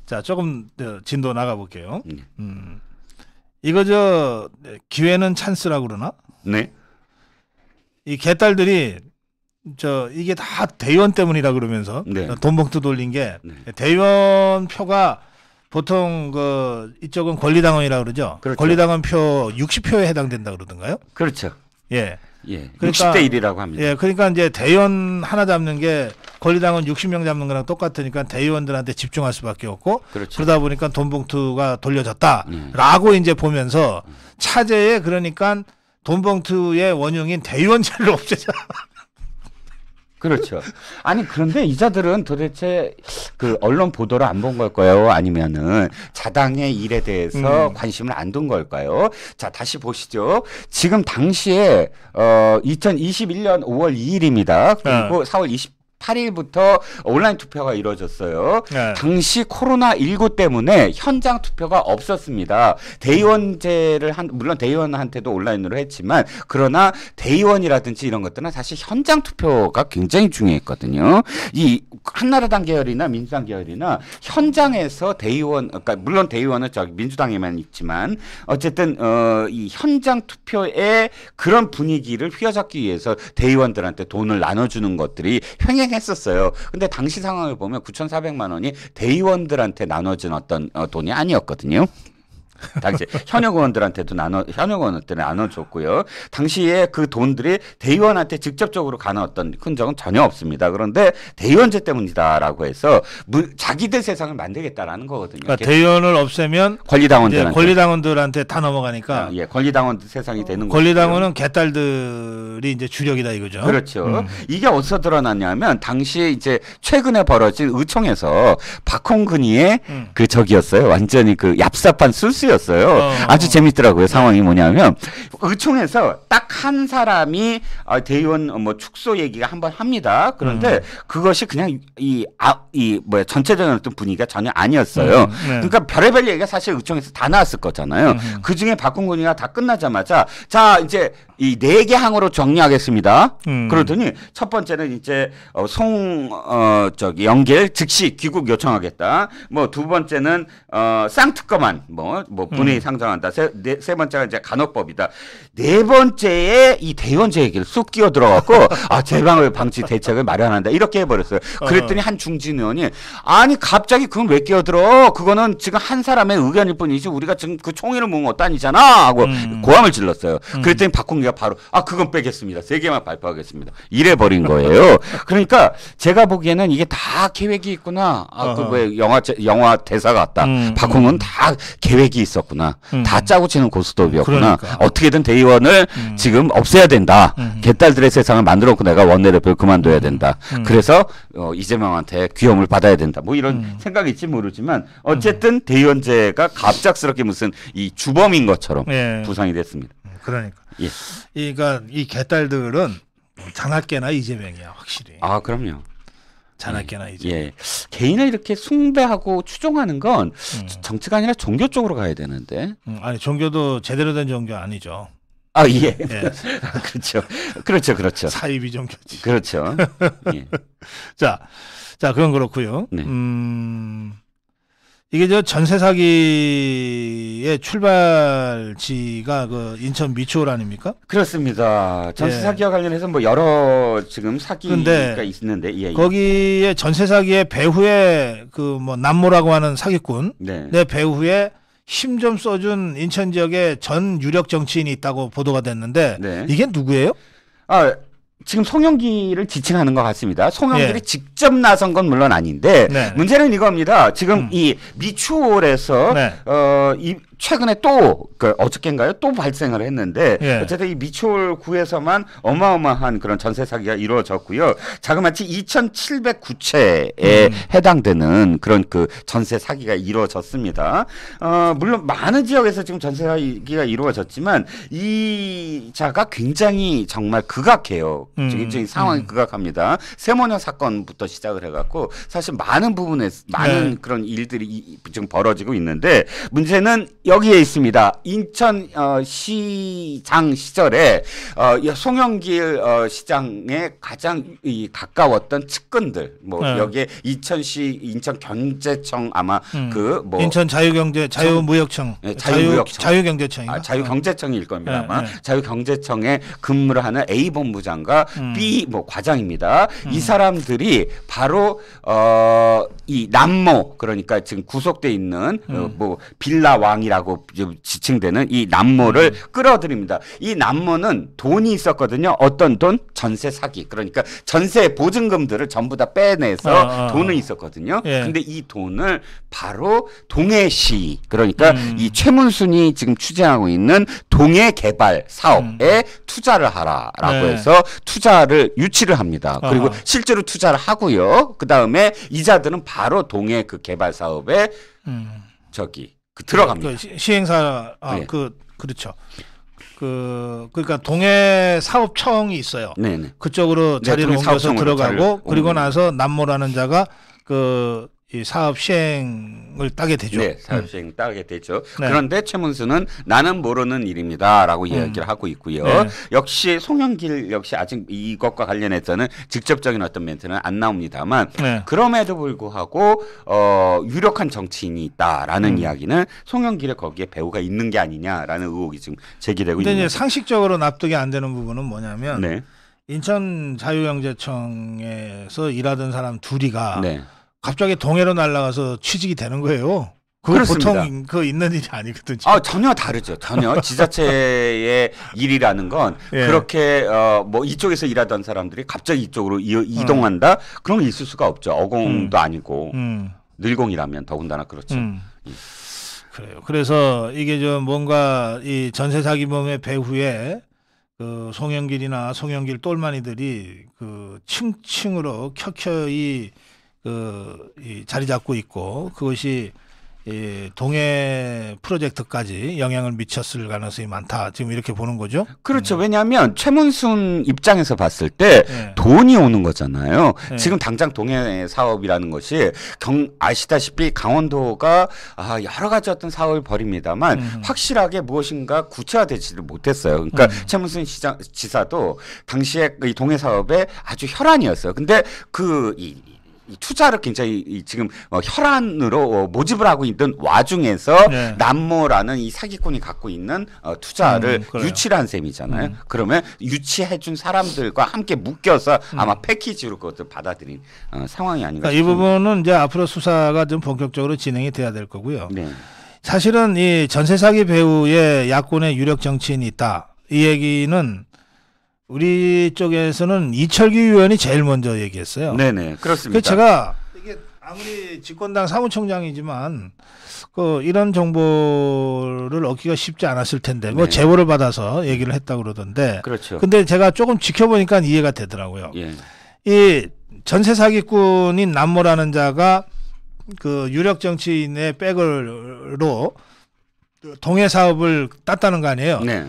[SPEAKER 1] 자, 조금 진도 나가 볼게요. 이거 기회는 찬스라고 그러나?
[SPEAKER 2] 네.
[SPEAKER 1] 이 개딸들이 이게 다 대의원 때문이라 그러면서
[SPEAKER 2] 네.
[SPEAKER 1] 돈봉투 돌린 게 대의원 표가 보통 이쪽은 권리당원이라 그러죠.
[SPEAKER 2] 그렇죠.
[SPEAKER 1] 권리당원 표 60표에 해당된다 그러던가요?
[SPEAKER 2] 그렇죠.
[SPEAKER 1] 예.
[SPEAKER 2] 그러니까, 60대 1이라고 합니다.
[SPEAKER 1] 예, 그러니까 이제 대의원 하나 잡는 게 권리당원 60명 잡는 거랑 똑같으니까 대의원들한테 집중할 수밖에 없고
[SPEAKER 2] 그렇죠.
[SPEAKER 1] 그러다 보니까 돈봉투가 돌려졌다라고 이제 보면서 차제에 그러니까 돈봉투의 원흉인 대의원제를 없애자.
[SPEAKER 2] 그렇죠. 아니 그런데 이자들은 도대체 그 언론 보도를 안 본 걸까요? 아니면은 자당의 일에 대해서 관심을 안 둔 걸까요? 자, 다시 보시죠. 지금 당시에 2021년 5월 2일입니다. 그리고 4월 8일부터 온라인 투표가 이루어졌어요.
[SPEAKER 1] 네.
[SPEAKER 2] 당시 코로나19 때문에 현장 투표가 없었습니다. 대의원제를 물론 대의원한테도 온라인으로 했지만 그러나 대의원이라든지 이런 것들은 사실 현장 투표가 굉장히 중요했거든요. 이 한나라당 계열이나 민주당 계열이나 현장에서 대의원, 그러니까 물론 대의원은 저기 민주당에만 있지만 어쨌든 이 현장 투표의 그런 분위기를 휘어잡기 위해서 대의원들한테 돈을 나눠주는 것들이 횡행했었어요. 근데 당시 상황을 보면 9,400만 원이 대의원들한테 나눠진 어떤 돈이 아니었거든요. 당시 현역 의원들한테도 나눠줬고요. 당시에 그 돈들이 대의원한테 직접적으로 가는 어떤 흔적은 전혀 없습니다. 그런데 대의원제 때문이다라고 해서 자기들 세상을 만들겠다라는 거거든요.
[SPEAKER 1] 그러니까 대의원을 없애면 권리당원들한테 다 넘어가니까.
[SPEAKER 2] 예, 권리당원들 세상이 되는 거죠.
[SPEAKER 1] 권리당원은 개딸들이 이제 주력이다 이거죠.
[SPEAKER 2] 그렇죠. 이게 어디서 드러났냐면 당시에 이제 최근에 벌어진 의총에서 박홍근이의 그 적이었어요. 완전히 그 얍삽한 술수였어요. 아주 재밌더라고요. 상황이 뭐냐면 의총에서 딱 한 사람이 대의원 뭐 축소 얘기가 한번 합니다. 그런데 그것이 그냥 전체적인 어떤 분위기가 전혀 아니었어요. 그러니까 별의별 얘기가 사실 의총에서 다 나왔을 거잖아요. 그 중에 박홍근이가 다 끝나자마자 자 이제 이 4개 항으로 정리하겠습니다. 그러더니 첫 번째는 이제 연길 즉시 귀국 요청하겠다. 뭐 두 번째는 쌍특검안 뭐 분회의 상정한다. 세 번째가 이제 간호법이다. 네 번째에 이 대의원제 얘기를 쑥 끼어 들어갖고 재방을 방지 대책을 마련한다. 이렇게 해버렸어요. 그랬더니 한 중진 의원이 아니 갑자기 그건 왜 끼어들어? 그거는 지금 한 사람의 의견일 뿐이지 우리가 지금 그 총의를 모은 것도 아니잖아 하고 고함을 질렀어요. 그랬더니 박홍기가 바로 그건 빼겠습니다. 3개만 발표하겠습니다. 이래버린 거예요. 그러니까 제가 보기에는 이게 다 계획이 있구나. 그 왜 영화 대사 같다. 박홍은 다 계획이 있었구나. 다 짜고 치는 고스톱이었구나.
[SPEAKER 1] 그러니까.
[SPEAKER 2] 어떻게든 대의원을 지금 없애야 된다. 개딸들의 세상을 만들어놓고 내가 원내대표를 그만둬야 된다. 그래서 이재명한테 귀염을 받아야 된다. 뭐 이런 생각이 있지 모르지만 어쨌든 대의원제가 갑작스럽게 무슨 이 주범인 것처럼 부상이 됐습니다.
[SPEAKER 1] 그러니까.
[SPEAKER 2] 예.
[SPEAKER 1] 그러니까 이 개딸들은 자나깨나 이재명이야 확실히.
[SPEAKER 2] 그럼요.
[SPEAKER 1] 자나깨나 이재명.
[SPEAKER 2] 예. 개인을 이렇게 숭배하고 추종하는 건 정치가 아니라 종교 쪽으로 가야 되는데.
[SPEAKER 1] 아니 종교도 제대로 된 종교 아니죠.
[SPEAKER 2] 예. 그렇죠.
[SPEAKER 1] 사이비 종교지.
[SPEAKER 2] 그렇죠. 예.
[SPEAKER 1] 자, 그건 그렇고요.
[SPEAKER 2] 네.
[SPEAKER 1] 이게 저 전세 사기의 출발지가 그 인천 미추홀 아닙니까?
[SPEAKER 2] 그렇습니다. 전세 사기와 관련해서 뭐 여러 지금 사기가 있는데
[SPEAKER 1] 거기에 전세 사기의 배후에 그 뭐 남모라고 하는 사기꾼 내 배후에 힘 좀 써준 인천 지역의 전 유력 정치인이 있다고 보도가 됐는데 이게 누구예요?
[SPEAKER 2] 지금 송영길을 지칭하는 것 같습니다. 송영길이 직접 나선 건 물론 아닌데 문제는 이겁니다. 지금 이 미추홀에서 최근에 또 어저께인가요? 또 발생을 했는데 어쨌든 이 미추홀 구에서만 어마어마한 그런 전세 사기가 이루어졌고요. 자그마치 2,709채에 해당되는 그런 그 전세 사기가 이루어졌습니다. 물론 많은 지역에서 지금 전세 사기가 이루어졌지만 이 자가 굉장히 정말 극악해요. 굉장히 상황이 극악합니다. 세모녀 사건부터 시작을 해갖고 사실 많은 부분에 많은 그런 일들이 지금 벌어지고 있는데 문제는 여기에 있습니다. 인천 시장 시절에 송영길 시장에 가장 가까웠던 측근들 여기에 인천시 인천경제청 아마
[SPEAKER 1] 인천 자유무역청 자유경제청
[SPEAKER 2] 자유경제청일 겁니다. 아마 자유경제청에 근무를 하는 A 본부장과 B 과장입니다. 이 사람들이 바로 이 남모 그러니까 지금 구속돼 있는 빌라 왕이라고 지칭되는 이 남모를 끌어들입니다. 이 남모는 돈이 있었거든요. 어떤 돈? 전세 사기. 그러니까 전세 보증금들을 전부 다 빼내서 돈은 있었거든요. 근데 이 돈을 바로 동해시 그러니까 이 최문순이 지금 추진하고 있는 동해 개발 사업에 투자를 하라라고 해서 투자를 유치를 합니다. 그리고 실제로 투자를 하고요. 그 다음에 이자들은 바로 동해 그 개발 사업에 들어갑니다.
[SPEAKER 1] 시행사 그렇죠. 그러니까 동해 사업청이 있어요.
[SPEAKER 2] 네네.
[SPEAKER 1] 그쪽으로
[SPEAKER 2] 네,
[SPEAKER 1] 자리를
[SPEAKER 2] 동해
[SPEAKER 1] 옮겨서
[SPEAKER 2] 사업청으로
[SPEAKER 1] 들어가고
[SPEAKER 2] 자리를
[SPEAKER 1] 그리고
[SPEAKER 2] 옮깁니다.
[SPEAKER 1] 나서 남모라는 자가 이 사업 시행을 따게 되죠.
[SPEAKER 2] 네, 사업 시행 따게 되죠.
[SPEAKER 1] 네.
[SPEAKER 2] 그런데 최문수는 나는 모르는 일입니다라고 이야기를 하고 있고요.
[SPEAKER 1] 네.
[SPEAKER 2] 역시 송영길 역시 아직 이것과 관련해서는 직접적인 어떤 멘트는 안 나옵니다만
[SPEAKER 1] 네.
[SPEAKER 2] 그럼에도 불구하고 유력한 정치인이 있다라는 이야기는 송영길의 거기에 배우가 있는 게 아니냐라는 의혹이 지금 제기되고
[SPEAKER 1] 근데
[SPEAKER 2] 있는
[SPEAKER 1] 이제 상식적으로 납득이 안 되는 부분은 뭐냐면
[SPEAKER 2] 네.
[SPEAKER 1] 인천 자유경제청에서 일하던 사람 둘이가
[SPEAKER 2] 네.
[SPEAKER 1] 갑자기 동해로 날아가서 취직이 되는 거예요. 그거
[SPEAKER 2] 그렇습니다.
[SPEAKER 1] 보통 그 있는 일이 아니거든요.
[SPEAKER 2] 전혀 다르죠. 전혀 지자체의 일이라는 건
[SPEAKER 1] 예.
[SPEAKER 2] 그렇게 뭐 이쪽에서 일하던 사람들이 갑자기 이쪽으로 이동한다 그런 게 있을 수가 없죠. 어공도 아니고 늘공이라면 더군다나 그렇죠.
[SPEAKER 1] 그래요. 그래서 이게 좀 뭔가 이 전세 사기범의 배후에 그 송영길이나 송영길 똘마니들이 그 층층으로 켜켜이 이 자리 잡고 있고 그것이 이 동해 프로젝트까지 영향을 미쳤을 가능성이 많다. 지금 이렇게 보는 거죠.
[SPEAKER 2] 그렇죠. 왜냐하면 최문순 입장에서 봤을 때
[SPEAKER 1] 네.
[SPEAKER 2] 돈이 오는 거잖아요.
[SPEAKER 1] 네.
[SPEAKER 2] 지금 당장 동해 사업이라는 것이 아시다시피 강원도가 여러 가지 어떤 사업을 벌입니다만 확실하게 무엇인가 구체화되지를 못했어요. 그러니까 최문순 지사도 당시에 이 동해 사업에 아주 혈안이었어요. 근데 이 투자를 굉장히 지금 혈안으로 모집을 하고 있던 와중에서
[SPEAKER 1] 네.
[SPEAKER 2] 남모라는 이 사기꾼이 갖고 있는 투자를
[SPEAKER 1] 그래요.
[SPEAKER 2] 유치를 한 셈이잖아요. 그러면 유치해준 사람들과 함께 묶여서 아마 패키지로 그것을 받아들인 상황이 아닌가
[SPEAKER 1] 그러니까 이 부분은 이제 앞으로 수사가 좀 본격적으로 진행이 돼야 될 거고요.
[SPEAKER 2] 네.
[SPEAKER 1] 사실은 이 전세 사기 배후에 야권의 유력 정치인이 있다. 이 얘기는 우리 쪽에서는 이철규 의원이 제일 먼저 얘기했어요.
[SPEAKER 2] 네네. 그렇습니다.
[SPEAKER 1] 제가 이게 아무리 집권당 사무총장이지만 이런 정보를 얻기가 쉽지 않았을 텐데 뭐
[SPEAKER 2] 네.
[SPEAKER 1] 제보를 받아서 얘기를 했다고 그러던데.
[SPEAKER 2] 그렇죠.
[SPEAKER 1] 근데 제가 조금 지켜보니까 이해가 되더라고요.
[SPEAKER 2] 예.
[SPEAKER 1] 이 전세 사기꾼인 남모라는 자가 그 유력 정치인의 백으로 동해 사업을 땄다는 거 아니에요.
[SPEAKER 2] 네.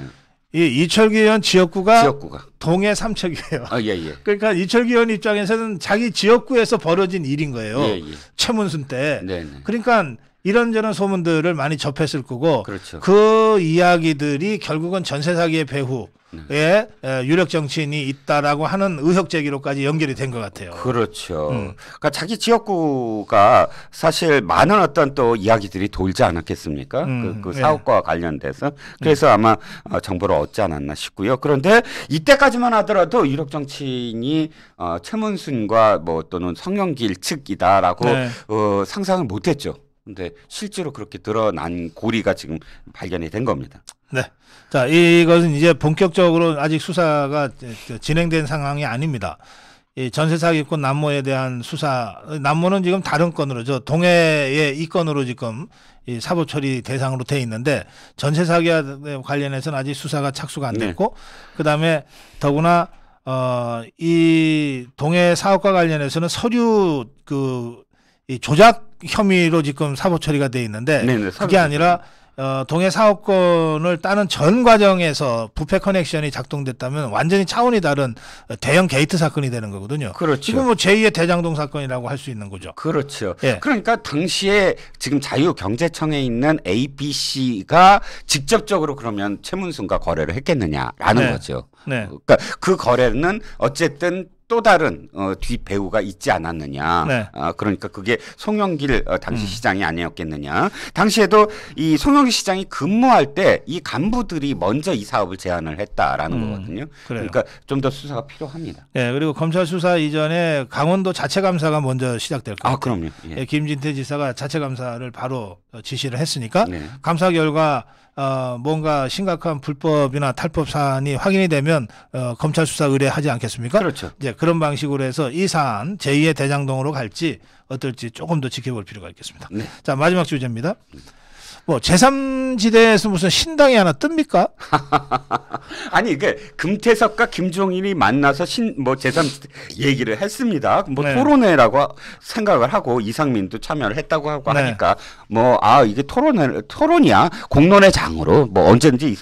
[SPEAKER 1] 이 이철규 의원 지역구가
[SPEAKER 2] 지역구가.
[SPEAKER 1] 동해 삼척이에요.
[SPEAKER 2] 예.
[SPEAKER 1] 그러니까 이철규 의원 입장에서는 자기 지역구에서 벌어진 일인 거예요.
[SPEAKER 2] 예.
[SPEAKER 1] 최문순 때.
[SPEAKER 2] 네네.
[SPEAKER 1] 그러니까 이런저런 소문들을 많이 접했을 거고
[SPEAKER 2] 그렇죠.
[SPEAKER 1] 그 이야기들이 결국은 전세 사기의 배후에 유력 정치인이 있다라고 하는 의혹 제기로까지 연결이 된 것 같아요.
[SPEAKER 2] 그렇죠. 그러니까 자기 지역구가 사실 많은 어떤 또 이야기들이 돌지 않았겠습니까? 그
[SPEAKER 1] 예.
[SPEAKER 2] 사업과 관련돼서. 그래서 아마 정보를 얻지 않았나 싶고요. 그런데 이때까지만 하더라도 유력 정치인이 최문순과 뭐 또는 성영길 측이다라고
[SPEAKER 1] 네.
[SPEAKER 2] 상상을 못했죠. 근데 실제로 그렇게 드러난 고리가 지금 발견이 된 겁니다.
[SPEAKER 1] 네. 자, 이것은 이제 본격적으로 아직 수사가 진행된 상황이 아닙니다. 이 전세 사기꾼 남모에 대한 수사, 남모는 지금 다른 건으로죠. 동해의 이 건으로 지금 이 사법 처리 대상으로 돼 있는데 전세 사기와 관련해서는 아직 수사가 착수가 안 됐고, 그다음에 더구나 이 동해 사업과 관련해서는 서류 이 조작 혐의로 지금 사법 처리가 돼 있는데
[SPEAKER 2] 네네,
[SPEAKER 1] 그게 아니라 동해 사업권을 따는 전 과정에서 부패 커넥션이 작동됐다면 완전히 차원이 다른 대형 게이트 사건이 되는 거거든요.
[SPEAKER 2] 그렇죠.
[SPEAKER 1] 이건 뭐 제2의 대장동 사건이라고 할 수 있는 거죠.
[SPEAKER 2] 그렇죠.
[SPEAKER 1] 예.
[SPEAKER 2] 그러니까 당시에 지금 자유경제청에 있는 ABC가 직접적으로 그러면 최문순과 거래를 했겠느냐라는
[SPEAKER 1] 네.
[SPEAKER 2] 거죠.
[SPEAKER 1] 네.
[SPEAKER 2] 그러니까 그 거래는 어쨌든 또 다른 뒷배우가 있지 않았느냐.
[SPEAKER 1] 네.
[SPEAKER 2] 그러니까 그게 송영길 당시 시장이 아니었겠느냐. 당시에도 이 송영길 시장이 근무할 때 이 간부들이 먼저 이 사업을 제안을 했다라는 거거든요.
[SPEAKER 1] 그래요.
[SPEAKER 2] 그러니까 좀 더 수사가 필요합니다.
[SPEAKER 1] 네, 그리고 검찰 수사 이전에 강원도 자체 감사가 먼저 시작될 거예요.
[SPEAKER 2] 그럼요. 예.
[SPEAKER 1] 김진태 지사가 자체 감사를 바로 지시를 했으니까
[SPEAKER 2] 네.
[SPEAKER 1] 감사 결과 뭔가 심각한 불법이나 탈법 사안이 확인이 되면 검찰 수사 의뢰하지 않겠습니까?
[SPEAKER 2] 그렇죠.
[SPEAKER 1] 이제 그런 방식으로 해서 이 사안 제2의 대장동으로 갈지 어떨지 조금 더 지켜볼 필요가 있겠습니다.
[SPEAKER 2] 네.
[SPEAKER 1] 자, 마지막 주제입니다. 뭐 제3지대에서 무슨 신당이 하나 뜹니까?
[SPEAKER 2] 아니 그 금태섭과 김종인이 만나서 뭐 제3 얘기를 했습니다. 뭐
[SPEAKER 1] 네.
[SPEAKER 2] 토론회라고 생각을 하고 이상민도 참여를 했다고 하고
[SPEAKER 1] 네.
[SPEAKER 2] 하니까 뭐 이게 토론이야 공론의 장으로 뭐 언제든지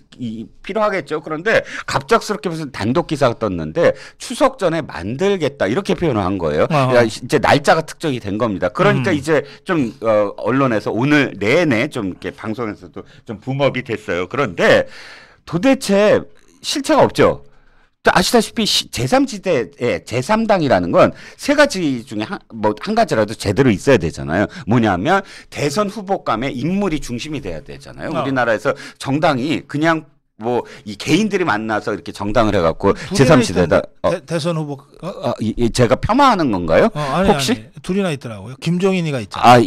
[SPEAKER 2] 필요하겠죠. 그런데 갑작스럽게 무슨 단독 기사가 떴는데 추석 전에 만들겠다 이렇게 표현을 한 거예요. 그러니까 이제 날짜가 특정이 된 겁니다. 그러니까 이제 좀 언론에서 오늘 내내 좀 이렇게 방송에서도 좀 붐업이 됐어요. 그런데 도대체 실체가 없죠. 또 아시다시피 제3지대의 제3당이라는 건 세 가지 중에 한 가지라도 제대로 있어야 되잖아요. 뭐냐면 대선 후보 감의 인물이 중심이 돼야 되잖아요. 우리나라에서 정당이 그냥 뭐 이 개인들이 만나서 이렇게 정당을 해갖고 제3지대다.
[SPEAKER 1] 대선 후보.
[SPEAKER 2] 제가 폄하하는 건가요? 혹시?
[SPEAKER 1] 아니, 둘이나 있더라고요. 김종인이가 있잖아요.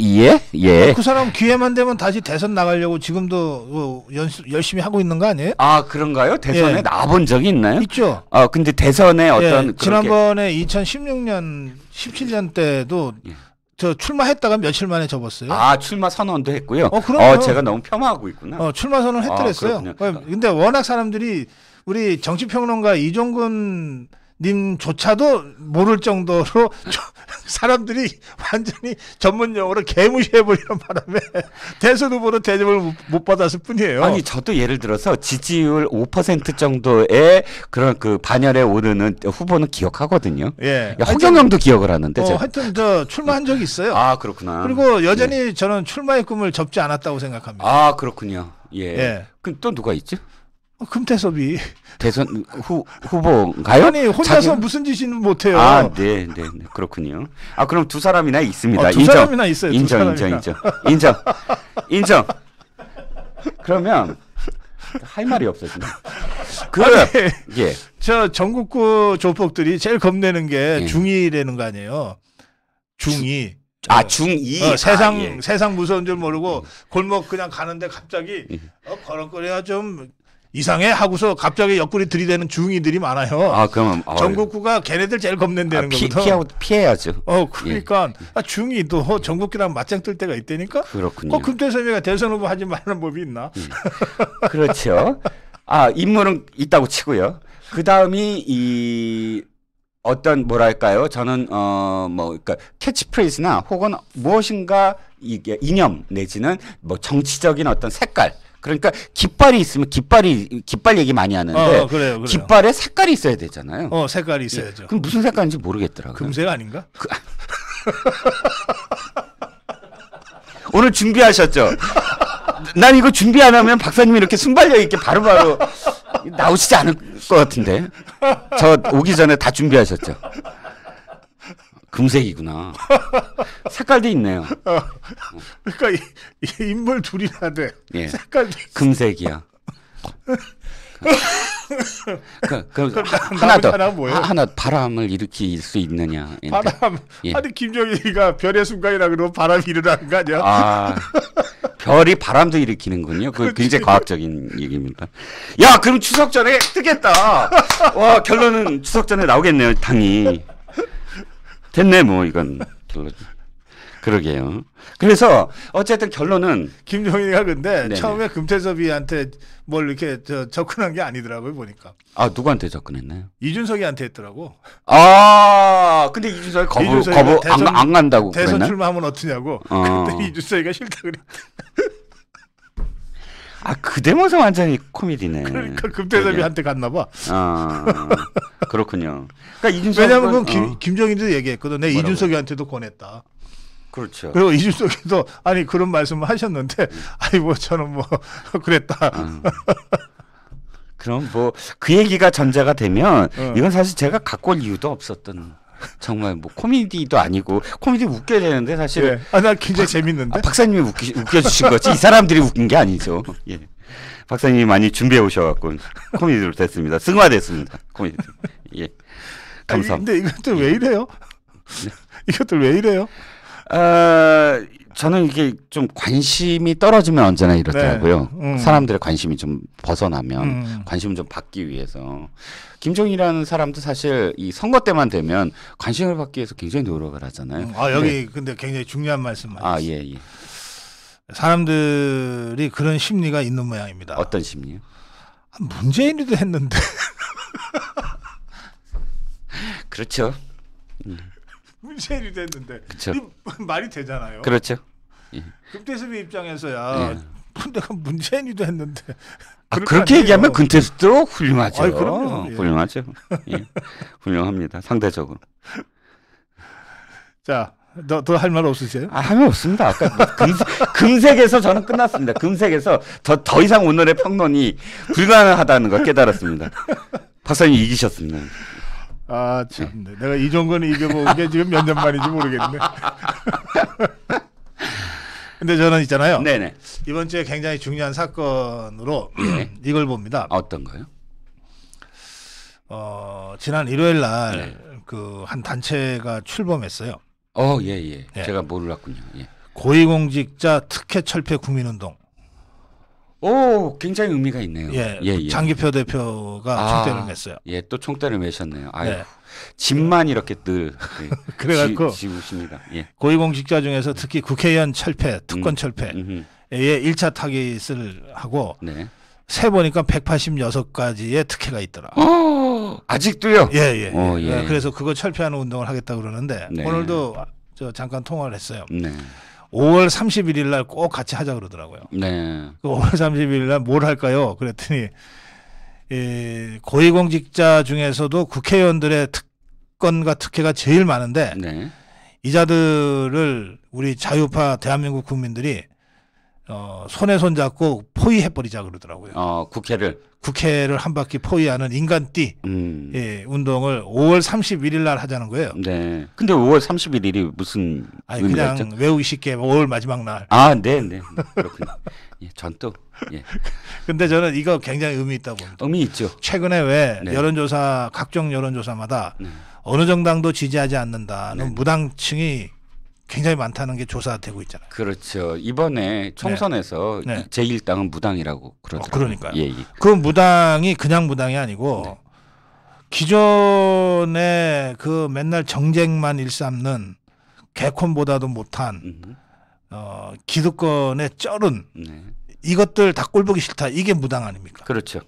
[SPEAKER 2] 예.
[SPEAKER 1] 그 사람 기회만 되면 다시 대선 나가려고 지금도 열심히 하고 있는 거 아니에요?
[SPEAKER 2] 그런가요? 대선에
[SPEAKER 1] 예.
[SPEAKER 2] 나와본 적이 있나요?
[SPEAKER 1] 있죠.
[SPEAKER 2] 근데 대선에 어떤
[SPEAKER 1] 지난번에 2016년, 17년 때도 저 출마했다가 며칠 만에 접었어요.
[SPEAKER 2] 출마 선언도 했고요.
[SPEAKER 1] 그럼요.
[SPEAKER 2] 제가 너무 폄하하고 있구나.
[SPEAKER 1] 출마 선언 했더랬어요.
[SPEAKER 2] 그렇군요.
[SPEAKER 1] 근데 워낙 사람들이 우리 정치평론가 이종근 님조차도 모를 정도로 사람들이 완전히 전문 용어로 개무시해버리는 바람에 대선 후보로 대접을 못 받았을 뿐이에요.
[SPEAKER 2] 아니 저도 예를 들어서 지지율 5% 정도의 그런 그 반열에 오르는 후보는 기억하거든요.
[SPEAKER 1] 예.
[SPEAKER 2] 허경영도 기억을 하는데.
[SPEAKER 1] 하여튼 저 출마한 적이 있어요.
[SPEAKER 2] 그렇구나.
[SPEAKER 1] 그리고 여전히 저는 출마의 꿈을 접지 않았다고 생각합니다.
[SPEAKER 2] 그렇군요.
[SPEAKER 1] 예.
[SPEAKER 2] 그럼 또 누가 있죠?
[SPEAKER 1] 금태섭이
[SPEAKER 2] 대선 후보인가요?
[SPEAKER 1] 아니 혼자서 무슨 짓이는 못해요.
[SPEAKER 2] 네, 그렇군요. 그럼 두 사람이나 있습니다.
[SPEAKER 1] 두 사람이나 있어요.
[SPEAKER 2] 인정. 그러면 할 말이 없어지네.
[SPEAKER 1] 저 전국구 조폭들이 제일 겁내는 게 중2라는 거 아니에요. 중2.
[SPEAKER 2] 중2.
[SPEAKER 1] 세상 무서운 줄 모르고 골목 그냥 가는데 갑자기 걸음걸이가 좀 이상해 하고서 갑자기 옆구리 들이대는 중2들이 많아요.
[SPEAKER 2] 그러면
[SPEAKER 1] 전국구가 걔네들 제일 겁낸다는 거거든.
[SPEAKER 2] 피해야죠.
[SPEAKER 1] 그러니까 중2도 전국구랑 맞짱 뜰 때가 있다니까.
[SPEAKER 2] 그렇군요.
[SPEAKER 1] 금태섭이가 대선 후보 하지 말라는 법이 있나?
[SPEAKER 2] 그렇죠. 인물은 있다고 치고요. 그 다음이 이 어떤 뭐랄까요? 저는 그러니까 캐치프레이즈나 혹은 무엇인가 이게 이념 내지는 뭐 정치적인 어떤 색깔. 그러니까 깃발이 있으면 깃발 얘기 많이 하는데
[SPEAKER 1] 그래요.
[SPEAKER 2] 깃발에 색깔이 있어야 되잖아요.
[SPEAKER 1] 색깔이 있어야죠.
[SPEAKER 2] 그럼 무슨 색깔인지 모르겠더라고요.
[SPEAKER 1] 금색 아닌가?
[SPEAKER 2] 오늘 준비하셨죠? 난 이거 준비 안 하면 박사님이 이렇게 순발력 있게 바로바로 나오시지 않을 것 같은데. 저 오기 전에 다 준비하셨죠? 금색이구나. 색깔도 있네요.
[SPEAKER 1] 그러니까 인물 둘이나 돼. 색깔도
[SPEAKER 2] 금색이야. 하나 더. 하나 바람을 일으킬 수 있느냐.
[SPEAKER 1] 바람. 아니 김정일이가 별의 순간이라 그러면 바람이 일어나는 거 아니야?
[SPEAKER 2] 별이 바람도 일으키는군요. 그 굉장히 과학적인 얘기입니다. 야, 그럼 추석 전에 뜨겠다. 와, 결론은 추석 전에 나오겠네요, 당이. 됐네, 뭐 이건 결론. 그러게요. 그래서 어쨌든 결론은
[SPEAKER 1] 김종인이가 근데 처음에 금태섭이한테 뭘 이렇게 접근한 게 아니더라고요 보니까.
[SPEAKER 2] 누구한테 접근했나요?
[SPEAKER 1] 이준석이한테 했더라고.
[SPEAKER 2] 근데 이준석이 거부 안 간다고
[SPEAKER 1] 대선
[SPEAKER 2] 그랬나?
[SPEAKER 1] 출마하면 어떠냐고. 그랬더니 이준석이가 싫다 그랬대.
[SPEAKER 2] 그 대모사 완전히 코미디네.
[SPEAKER 1] 그러니까 금태섭이한테 갔나 봐.
[SPEAKER 2] 그렇군요. 그러니까 이준석
[SPEAKER 1] 왜냐면 김정인도 얘기했거든. 내 이준석이한테도 권했다.
[SPEAKER 2] 그렇죠.
[SPEAKER 1] 그리고 이준석이도 그런 말씀을 하셨는데 뭐 저는 뭐 그랬다.
[SPEAKER 2] 그럼 뭐 그 얘기가 전제가 되면 이건 사실 제가 갖고 올 이유도 없었던 정말 뭐 코미디도 아니고 코미디 웃겨야 되는데 사실
[SPEAKER 1] 나 굉장히 재밌는데
[SPEAKER 2] 박사님이 웃겨주신 거지 이 사람들이 웃긴 게 아니죠. 박사님이 많이 준비해 오셔갖고 코미디로 됐습니다. 승화됐습니다. 코미디. 감사합니다.
[SPEAKER 1] 근데 이것들 왜 이래요? 이것들 왜 이래요?
[SPEAKER 2] 저는 이게 좀 관심이 떨어지면 언제나 이렇더라고요. 사람들의 관심이 좀 벗어나면 관심을 좀 받기 위해서. 김종인이라는 사람도 사실 이 선거 때만 되면 관심을 받기 위해서 굉장히 노력을 하잖아요.
[SPEAKER 1] 여기 근데 굉장히 중요한 말씀 많이
[SPEAKER 2] 예.
[SPEAKER 1] 사람들이 그런 심리가 있는 모양입니다.
[SPEAKER 2] 어떤 심리요?
[SPEAKER 1] 문재인이도 했는데.
[SPEAKER 2] 그렇죠.
[SPEAKER 1] 문재인이도 했는데.
[SPEAKER 2] 그쵸.
[SPEAKER 1] 이 말이 되잖아요.
[SPEAKER 2] 그렇죠.
[SPEAKER 1] 금태섭의 입장에서야 내가 문재인이도 했는데.
[SPEAKER 2] 그렇게 얘기하면 금태섭도 훌륭하죠.
[SPEAKER 1] 아이, 그럼요. 예.
[SPEAKER 2] 훌륭하죠. 예. 훌륭합니다. 상대적으로.
[SPEAKER 1] 자, 더 할 말 없으세요?
[SPEAKER 2] 할 말 없습니다. 아까 금색에서 저는 끝났습니다. 금색에서 더 이상 오늘의 평론이 불가능하다는 걸 깨달았습니다. 박사님 이기셨습니다.
[SPEAKER 1] 아, 참. 네. 내가 이종건을 이겨본 게 지금 몇 년 만인지 모르겠네. 근데 저는 있잖아요.
[SPEAKER 2] 네네.
[SPEAKER 1] 이번 주에 굉장히 중요한 사건으로 이걸 봅니다.
[SPEAKER 2] 어떤 거요?
[SPEAKER 1] 지난 일요일 날 그 한 단체가 출범했어요.
[SPEAKER 2] 예. 제가 몰랐군요. 예.
[SPEAKER 1] 고위공직자 특혜 철폐 국민운동.
[SPEAKER 2] 오, 굉장히 의미가 있네요.
[SPEAKER 1] 예. 장기표 대표가 총대를 맸어요.
[SPEAKER 2] 예, 또 총대를 매셨네요. 아유,
[SPEAKER 1] 네.
[SPEAKER 2] 집만 이렇게 늘
[SPEAKER 1] 그래갖고
[SPEAKER 2] 지우십니다. 예.
[SPEAKER 1] 고위공직자 중에서 특히 국회의원 철폐, 특권 철폐에
[SPEAKER 2] 음흠.
[SPEAKER 1] 1차 타깃을 하고
[SPEAKER 2] 네.
[SPEAKER 1] 세 보니까 186가지의 특혜가 있더라.
[SPEAKER 2] 아직도요?
[SPEAKER 1] 예.
[SPEAKER 2] 예.
[SPEAKER 1] 그래서 그거 철폐하는 운동을 하겠다 그러는데
[SPEAKER 2] 네.
[SPEAKER 1] 오늘도 저 잠깐 통화를 했어요.
[SPEAKER 2] 네.
[SPEAKER 1] 5월 31일 날 꼭 같이 하자 그러더라고요.
[SPEAKER 2] 네.
[SPEAKER 1] 그 5월 31일 날 뭘 할까요? 그랬더니 고위공직자 중에서도 국회의원들의 특권과 특혜가 제일 많은데
[SPEAKER 2] 네.
[SPEAKER 1] 이자들을 우리 자유파 대한민국 국민들이 손에 손잡고 포위해버리자 그러더라고요. 국회를 한 바퀴 포위하는 인간띠 운동을 5월 31일 날 하자는 거예요.
[SPEAKER 2] 네. 근데 5월 31일이 무슨 의미가
[SPEAKER 1] 그냥
[SPEAKER 2] 있죠?
[SPEAKER 1] 외우기 쉽게 5월 마지막 날.
[SPEAKER 2] 네. 그렇군요. 예, 전 또. 예.
[SPEAKER 1] 근데 저는 이거 굉장히 의미 있다고 봅니다.
[SPEAKER 2] 의미 있죠.
[SPEAKER 1] 최근에 왜
[SPEAKER 2] 네.
[SPEAKER 1] 여론조사 각종 여론조사마다 어느 정당도 지지하지 않는다는 무당층이 굉장히 많다는 게 조사되고 있잖아요.
[SPEAKER 2] 그렇죠. 이번에 총선에서
[SPEAKER 1] 네.
[SPEAKER 2] 제1당은 무당이라고 그러더라고요.
[SPEAKER 1] 그러니까요.
[SPEAKER 2] 예.
[SPEAKER 1] 그 무당이 그냥 무당이 아니고 기존에 그 맨날 정쟁만 일삼는 개콘보다도 못한 기득권의 쩔은 이것들 다 꼴보기 싫다. 이게 무당 아닙니까?
[SPEAKER 2] 그렇죠.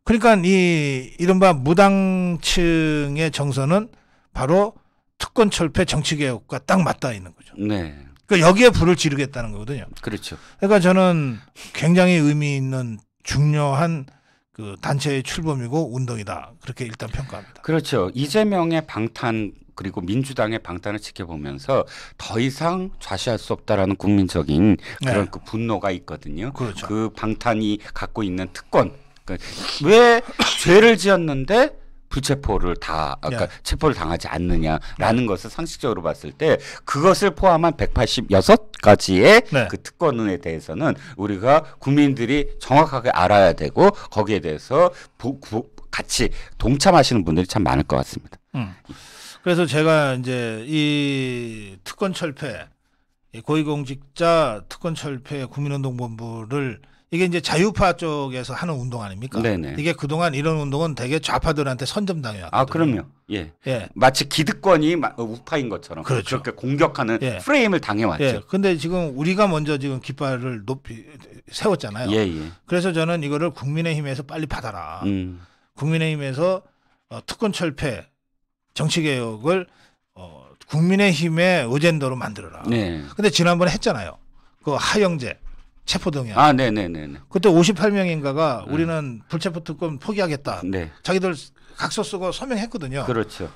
[SPEAKER 1] 그러니까 이 이른바 무당층의 정서는 바로 특권 철폐 정치 개혁과 딱 맞닿아 있는 거죠.
[SPEAKER 2] 네.
[SPEAKER 1] 그러니까 여기에 불을 지르겠다는 거거든요.
[SPEAKER 2] 그렇죠.
[SPEAKER 1] 그러니까 저는 굉장히 의미 있는 중요한 그 단체의 출범이고 운동이다. 그렇게 일단 평가합니다.
[SPEAKER 2] 그렇죠. 이재명의 방탄 그리고 민주당의 방탄을 지켜보면서 더 이상 좌시할 수 없다라는 국민적인 그런 그 분노가 있거든요.
[SPEAKER 1] 그렇죠.
[SPEAKER 2] 그 방탄이 갖고 있는 특권. 그러니까 왜 죄를 지었는데 불체포를 체포를 당하지 않느냐라는 것을 상식적으로 봤을 때 그것을 포함한 186가지의 그 특권에 대해서는 우리가 국민들이 정확하게 알아야 되고 거기에 대해서 같이 동참하시는 분들이 참 많을 것 같습니다.
[SPEAKER 1] 그래서 제가 이제 이 특권 철폐, 고위공직자 특권 철폐 국민운동본부를 이게 이제 자유파 쪽에서 하는 운동 아닙니까? 네네. 이게 그동안 이런 운동은 되게 좌파들한테 선점당해왔거든요.
[SPEAKER 2] 그럼요. 예. 마치 기득권이 우파인 것처럼
[SPEAKER 1] 그렇죠.
[SPEAKER 2] 그렇게 공격하는 프레임을 당해왔죠.
[SPEAKER 1] 근데 지금 우리가 먼저 지금 깃발을 높이 세웠잖아요. 그래서 저는 이거를 국민의힘에서 빨리 받아라. 국민의힘에서 특권 철폐, 정치개혁을 국민의힘의 어젠더로 만들어라. 근데 지난번에 했잖아요. 그 하영재. 체포동의안.
[SPEAKER 2] 네네네.
[SPEAKER 1] 그때 58명인가가 우리는 불체포 특권 포기하겠다. 자기들 각서 쓰고 서명했거든요.
[SPEAKER 2] 그렇죠.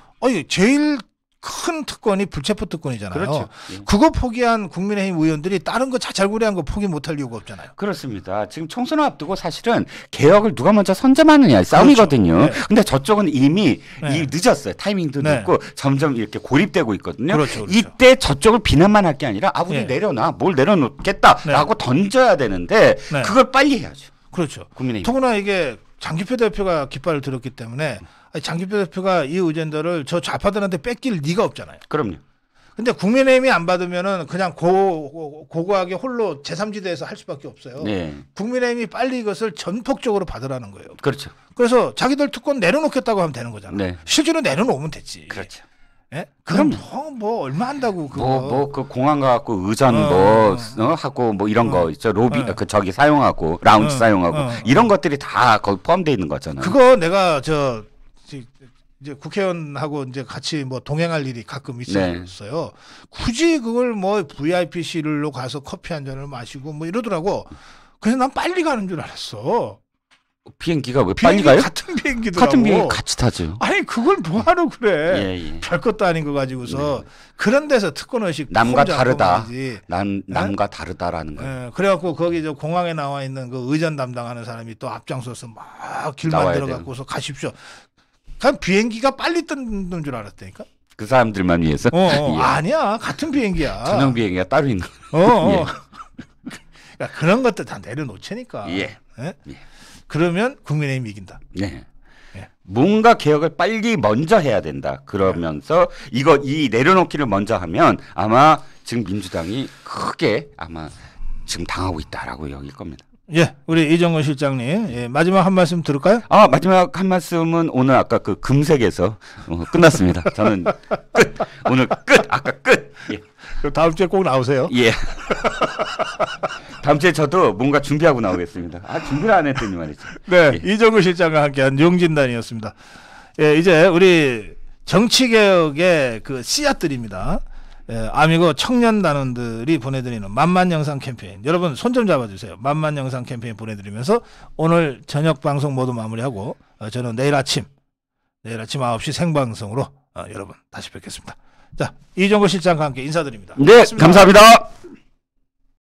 [SPEAKER 1] 제일 큰 특권이 불체포 특권이잖아요.
[SPEAKER 2] 그렇죠.
[SPEAKER 1] 그거 포기한 국민의힘 의원들이 다른 거 자잘구레한 거 포기 못할 이유가 없잖아요.
[SPEAKER 2] 그렇습니다. 지금 총선을 앞두고 사실은 개혁을 누가 먼저 선점하느냐 싸움이거든요.
[SPEAKER 1] 그렇죠.
[SPEAKER 2] 근데 저쪽은 이미 늦었어요. 타이밍도 늦고 점점 이렇게 고립되고 있거든요.
[SPEAKER 1] 그렇죠.
[SPEAKER 2] 이때 저쪽을 비난만 할 게 아니라 우리 내려놔. 뭘 내려놓겠다라고 던져야 되는데 그걸 빨리 해야죠.
[SPEAKER 1] 그렇죠.
[SPEAKER 2] 국민의힘.
[SPEAKER 1] 더구나 이게 장기표 대표가 깃발을 들었기 때문에 장기표 대표가 이 의젠더를 저 좌파들한테 뺏길 리가 없잖아요.
[SPEAKER 2] 그럼요.
[SPEAKER 1] 근데 국민의힘이 안 받으면은 그냥 고고하게 홀로 제3지대에서 할 수밖에 없어요. 국민의힘이 빨리 이것을 전폭적으로 받으라는 거예요.
[SPEAKER 2] 그렇죠.
[SPEAKER 1] 그래서 자기들 특권 내려놓겠다고 하면 되는 거잖아요. 실제로 내려놓으면 됐지.
[SPEAKER 2] 그렇죠.
[SPEAKER 1] 예? 그럼 뭐 얼마 한다고 그거.
[SPEAKER 2] 그 공항 가갖고 의전 하고 뭐 이런 거 있죠. 로비 그 저기 사용하고 라운지 사용하고 이런 것들이 다 거기 포함되어 있는 거잖아요.
[SPEAKER 1] 그거 내가 이제 국회의원하고 이제 같이 뭐 동행할 일이 가끔 있었어요.
[SPEAKER 2] 네.
[SPEAKER 1] 굳이 그걸 뭐 VIP실로 가서 커피 한 잔을 마시고 뭐 이러더라고. 그래서 난 빨리 가는 줄 알았어.
[SPEAKER 2] 비행기가 왜 빨리 가요?
[SPEAKER 1] 같은 비행기더라고.
[SPEAKER 2] 같은 비행기 같이 타죠.
[SPEAKER 1] 아니 그걸 뭐하러 그래.
[SPEAKER 2] 예.
[SPEAKER 1] 별것도 아닌 거 가지고서 그런 데서 특권의식
[SPEAKER 2] 남과 다르다.
[SPEAKER 1] 지
[SPEAKER 2] 남과 다르다라는 거예요.
[SPEAKER 1] 예, 그래갖고 거기 저 공항에 나와 있는 그 의전 담당하는 사람이 또 앞장서서 막 길
[SPEAKER 2] 나와야
[SPEAKER 1] 만들어 갖고서 가십시오. 그냥 비행기가 빨리 뜨는 줄 알았다니까.
[SPEAKER 2] 그 사람들만 위해서. 예.
[SPEAKER 1] 아니야 같은 비행기야.
[SPEAKER 2] 전용 비행기가 따로 있는.
[SPEAKER 1] 예. 그러니까 그런 것들 다 내려놓자니까.
[SPEAKER 2] 예.
[SPEAKER 1] 예? 그러면 국민의힘이 이긴다.
[SPEAKER 2] 네.
[SPEAKER 1] 예.
[SPEAKER 2] 뭔가 개혁을 빨리 먼저 해야 된다. 그러면서 이 내려놓기를 먼저 하면 아마 지금 민주당이 크게 아마 지금 당하고 있다라고 여길 겁니다.
[SPEAKER 1] 예, 우리 이정건 실장님, 예, 마지막 한 말씀 들을까요?
[SPEAKER 2] 마지막 한 말씀은 오늘 아까 그 금색에서 끝났습니다. 저는 끝. 오늘 끝. 아까 끝. 예.
[SPEAKER 1] 그럼 다음 주에 꼭 나오세요.
[SPEAKER 2] 예. 다음 주에 저도 뭔가 준비하고 나오겠습니다. 준비를 안 했더니 말이죠.
[SPEAKER 1] 네,
[SPEAKER 2] 예.
[SPEAKER 1] 이정근 실장과 함께한 용진단이었습니다. 예, 이제 우리 정치개혁의 그 씨앗들입니다. 예, 아미고 청년단원들이 보내드리는 만만 영상 캠페인. 여러분 손 좀 잡아주세요. 만만 영상 캠페인 보내드리면서 오늘 저녁 방송 모두 마무리하고 저는 내일 아침 9시 생방송으로 여러분 다시 뵙겠습니다. 자, 이정근 실장과 함께 인사드립니다.
[SPEAKER 2] 네,
[SPEAKER 1] 고맙습니다.
[SPEAKER 2] 감사합니다.